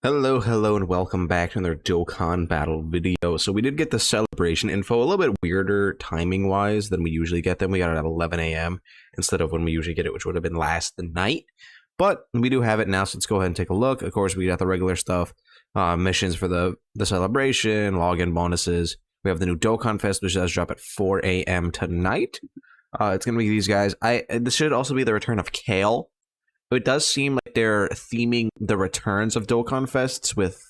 Hello, and welcome back to another Dokkan battle video. So we did get the celebration info, a little bit weirder timing-wise than we usually get them. We got it at 11 a.m. instead of when we usually get it, which would have been last night. But we do have it now, so let's go ahead and take a look. Of course, we got the regular stuff, missions for the celebration, login bonuses. We have the new Dokkanfest, which does drop at 4 a.m. tonight. It's going to be these guys. This should also be the return of Kale. It does seem like they're theming the returns of Dokkan Fests with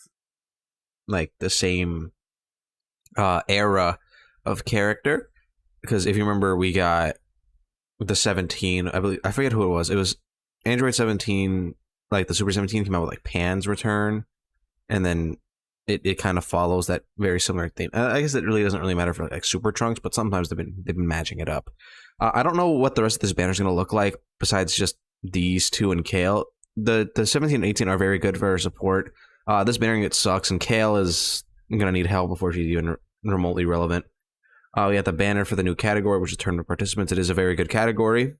like the same era of character. Because if you remember, we got the 17. I forget who it was. It was Android 17. Like the Super 17 came out with like Pan's return, and then it kind of follows that very similar theme. I guess it really doesn't really matter for like Super Trunks, but sometimes they've been matching it up. I don't know what the rest of this banner is going to look like besides just these two and Kale. The 17 and 18 are very good for support. This banner unit sucks, and Kale is gonna need help before she's even remotely relevant. We got the banner for the new category, which is tournament participants. It is a very good category.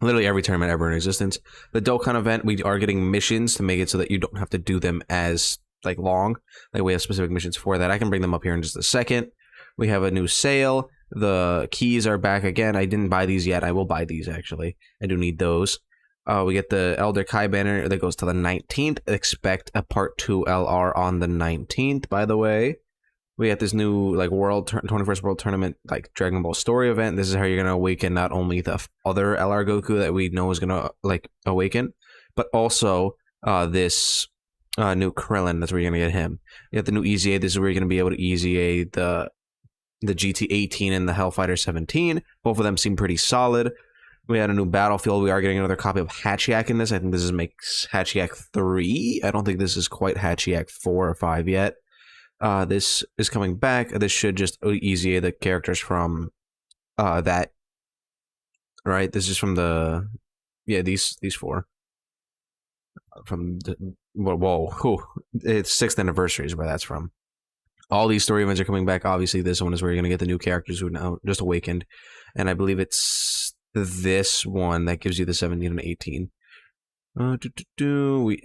Literally every tournament ever in existence. The Dokkan event, we are getting missions to make it so that you don't have to do them as like long. Like we have specific missions for that. I can bring them up here in just a second. We have a new sale. The keys are back again. I didn't buy these yet. I will buy these, actually. I do need those. We get the Elder Kai banner that goes to the 19th. Expect a Part 2 LR on the 19th, by the way. We got this new like 21st World Tournament like Dragon Ball Story event. This is how you're going to awaken not only the other LR Goku that we know is going to like awaken, but also this new Krillin. That's where you're going to get him. You got the new EZA. This is where you're going to be able to EZA the GT18 and the Hellfighter 17. Both of them seem pretty solid. We had a new battlefield. We are getting another copy of Hachiyak in this. I think this makes Hachiyak 3. I don't think this is quite Hachiyak 4 or 5 yet. This is coming back. This should just EZA the characters from that. Right? This is from the... Yeah, these 4. From the... Whoa. It's 6th anniversary is where that's from. All these story events are coming back. Obviously, this one is where you're going to get the new characters who are now just awakened. And I believe it's this one that gives you the 17 and 18. The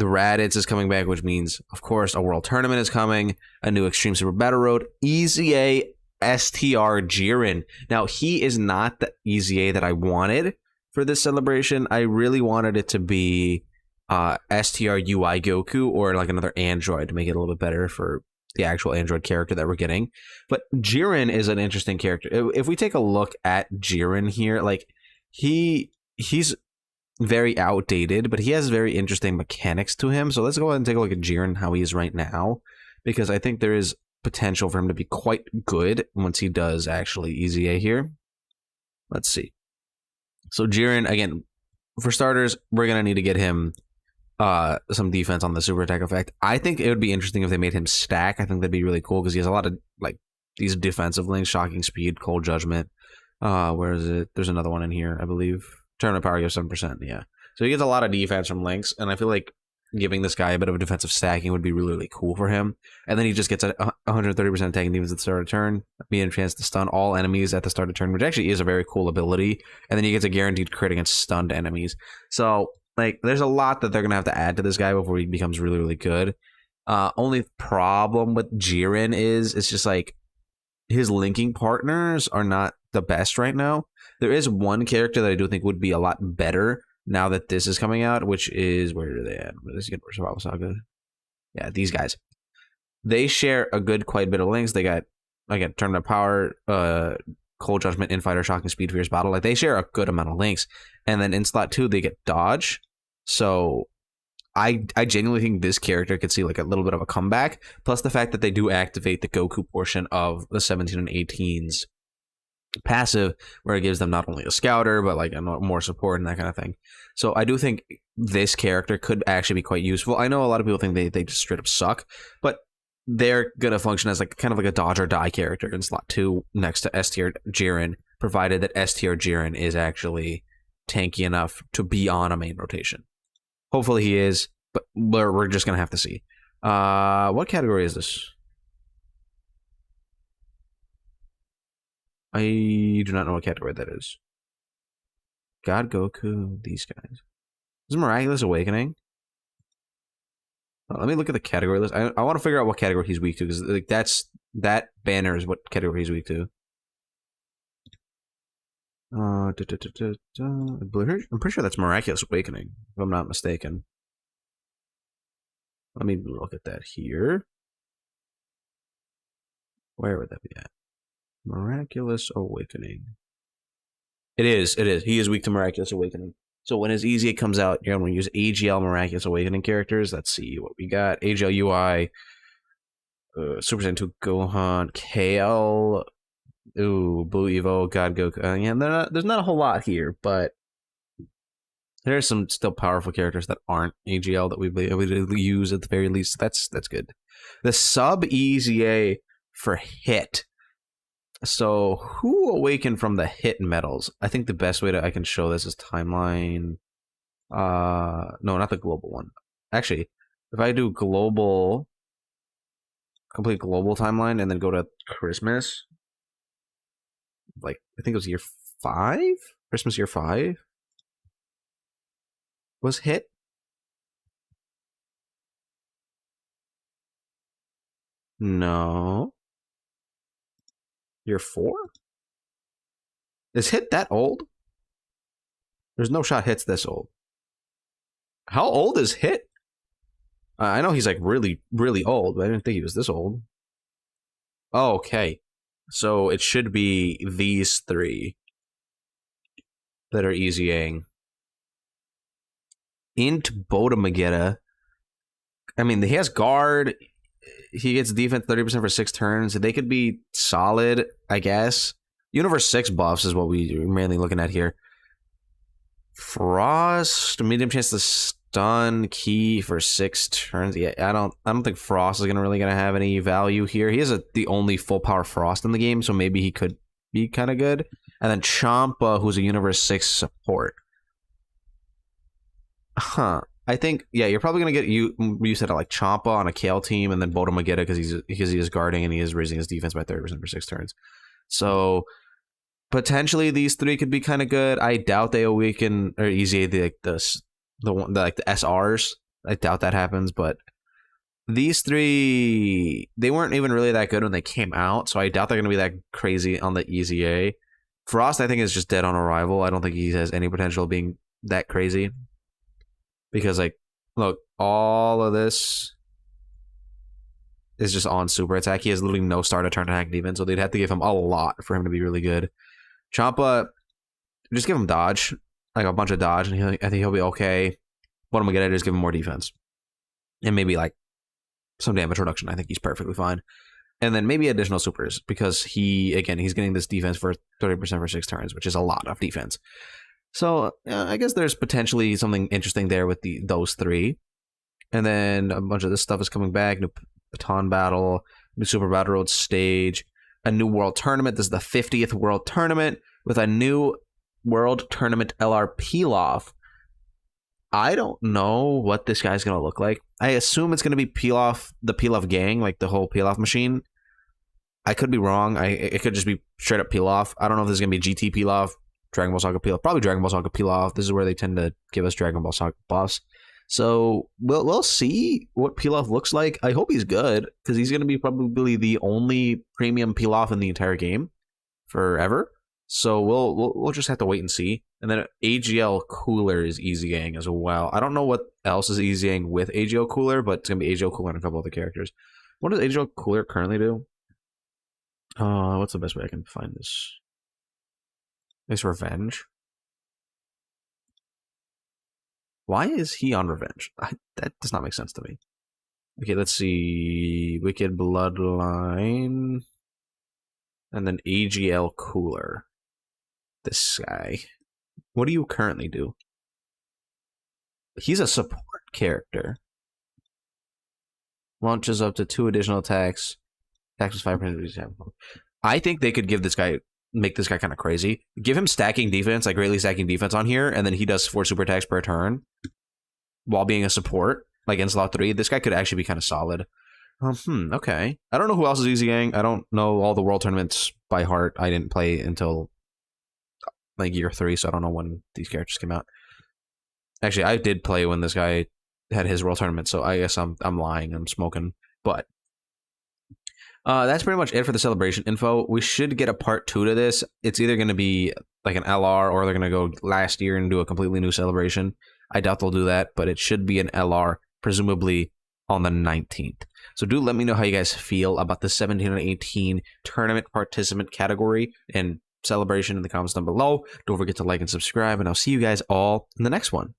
Raditz is coming back, which means, of course, a world tournament is coming. A new Extreme Super Battle Road. EZA STR Jiren. Now, he is not the EZA that I wanted for this celebration. I really wanted it to be STR UI Goku or like another android to make it a little bit better for the actual android character that we're getting. But Jiren is an interesting character. If we take a look at Jiren here, like he's very outdated, but he has very interesting mechanics to him. So let's go ahead and take a look at Jiren, how he is right now, because I think there is potential for him to be quite good once he does actually EZA here. Let's see. So Jiren, again, for starters, we're gonna need to get him some defense on the super attack effect. I think it would be interesting if they made him stack. I think that'd be really cool because he has a lot of like these defensive links: shocking speed, cold judgment. Where is it? There's another one in here, I believe. Tournament power gives 7%. Yeah, so he gets a lot of defense from links, and I feel like giving this guy a bit of a defensive stacking would be really, really cool for him. And then he just gets a 130% attacking defense at the start of turn, being a chance to stun all enemies at the start of turn, which actually is a very cool ability. And then he gets a guaranteed crit against stunned enemies. So like, there's a lot that they're going to have to add to this guy before he becomes really, really good. Only problem with Jiren is it's just like his linking partners are not the best right now. There is one character that I do think would be a lot better now that this is coming out, which is... Where are they at? Let's get Survival Saga. Yeah, these guys. They share a quite bit of links. They got, again, Tournament Power, Cold Judgment, Infighter, Shocking Speed, Fierce Battle. Like, they share a good amount of links. And then in slot 2, they get Dodge. So I genuinely think this character could see like a little bit of a comeback. Plus the fact that they do activate the Goku portion of the 17 and 18's passive, where it gives them not only a scouter, but like more support and that kind of thing. So I do think this character could actually be quite useful. I know a lot of people think they just straight up suck, but they're going to function as like kind of like a dodge or die character in slot 2 next to S tier Jiren, provided that S tier Jiren is actually tanky enough to be on a main rotation. Hopefully he is, but we're just going to have to see. What category is this? I do not know what category that is. God Goku, these guys. Is it Miraculous Awakening? Let me look at the category list. I want to figure out what category he's weak to, because like that banner is what category he's weak to. I'm pretty sure that's Miraculous Awakening, if I'm not mistaken. Let me look at that here. Where would that be at? Miraculous Awakening. It is. He is weak to Miraculous Awakening. So when his EZA comes out, you're going to use AGL Miraculous Awakening characters. Let's see what we got. AGL UI, Super Saiyan 2 Gohan, KL, ooh, Blue Evo, God Goku. Yeah, there's not a whole lot here, but there's some still powerful characters that aren't AGL that we'd be able to use at the very least. That's good. The sub EZA for hit. So who awakened from the hit medals? I think the best way I can show this is timeline. No, not the global one. Actually, if I do global, complete global timeline, and then go to Christmas, like I think it was year 5, Christmas year 5 was hit. No. Year 4? Is hit that old? There's no shot hit's this old. How old is hit? I know he's like really, really old, but I didn't think he was this old. Oh, okay. So it should be these 3 that are EZAing. Int Boda Magetta. I mean, he has guard. He gets defense 30% for 6 turns. They could be solid, I guess. Universe 6 buffs is what we're mainly looking at here. Frost, medium chance to stun, key for 6 turns. Yeah, I don't think Frost is gonna have any value here. He is the only full power Frost in the game, so maybe he could be kind of good. And then Champa, who's a Universe 6 support. Huh. I think, yeah, you're probably going to get used to like Champa on a Kale team, and then Boda Magetta because he is guarding and he is raising his defense by 30% for 6 turns. So potentially these 3 could be kind of good. I doubt they awaken or EZA the SRs. I doubt that happens, but these 3, they weren't even really that good when they came out, so I doubt they're going to be that crazy on the EZA. Frost, I think, is just dead on arrival. I don't think he has any potential of being that crazy. Because, like, look, all of this is just on super attack. He has literally no start to turn attack defense, so they'd have to give him a lot for him to be really good. Champa, just give him dodge, like a bunch of dodge, and I think he'll be okay. What am I gonna just give him more defense, and maybe like some damage reduction. I think he's perfectly fine, and then maybe additional supers because he's getting this defense for 30% for 6 turns, which is a lot of defense. So I guess there's potentially something interesting there with those 3. And then a bunch of this stuff is coming back. New Baton Battle, new Super Battle Road stage, a new World Tournament. This is the 50th World Tournament with a new World Tournament LR Pilaf. I don't know what this guy's going to look like. I assume it's going to be Pilaf, the Pilaf gang, like the whole Pilaf machine. I could be wrong. It could just be straight up Pilaf. I don't know if this is going to be GT Pilaf, Dragon Ball Saga Pilaf, probably Dragon Ball Saga Pilaf. This is where they tend to give us Dragon Ball Saga buffs. So we'll see what Pilaf looks like. I hope he's good because he's going to be probably the only premium Pilaf in the entire game forever. So we'll just have to wait and see. And then AGL Cooler is EZAing as well. I don't know what else is EZAing with AGL Cooler, but it's going to be AGL Cooler and a couple other characters. What does AGL Cooler currently do? What's the best way I can find this? It's Revenge. Why is he on Revenge? That does not make sense to me. Okay, let's see. Wicked Bloodline. And then AGL Cooler. This guy. What do you currently do? He's a support character. Launches up to 2 additional attacks. Attacks with 5%. I think they could give this guy... make this guy kind of crazy. Give him stacking defense, like greatly stacking defense on here, and then he does 4 super attacks per turn while being a support, like in slot 3. This guy could actually be kind of solid. Okay. I don't know who else is EZAing. I don't know all the world tournaments by heart. I didn't play until like year 3, so I don't know when these characters came out. Actually, I did play when this guy had his World Tournament, so I guess I'm lying. I'm smoking. But that's pretty much it for the celebration info. We should get a part 2 to this. It's either going to be like an LR, or they're going to go last year and do a completely new celebration. I doubt they'll do that, but it should be an LR, presumably on the 19th. So do let me know how you guys feel about the 17 and 18 tournament participant category and celebration in the comments down below. Don't forget to like and subscribe, and I'll see you guys all in the next one.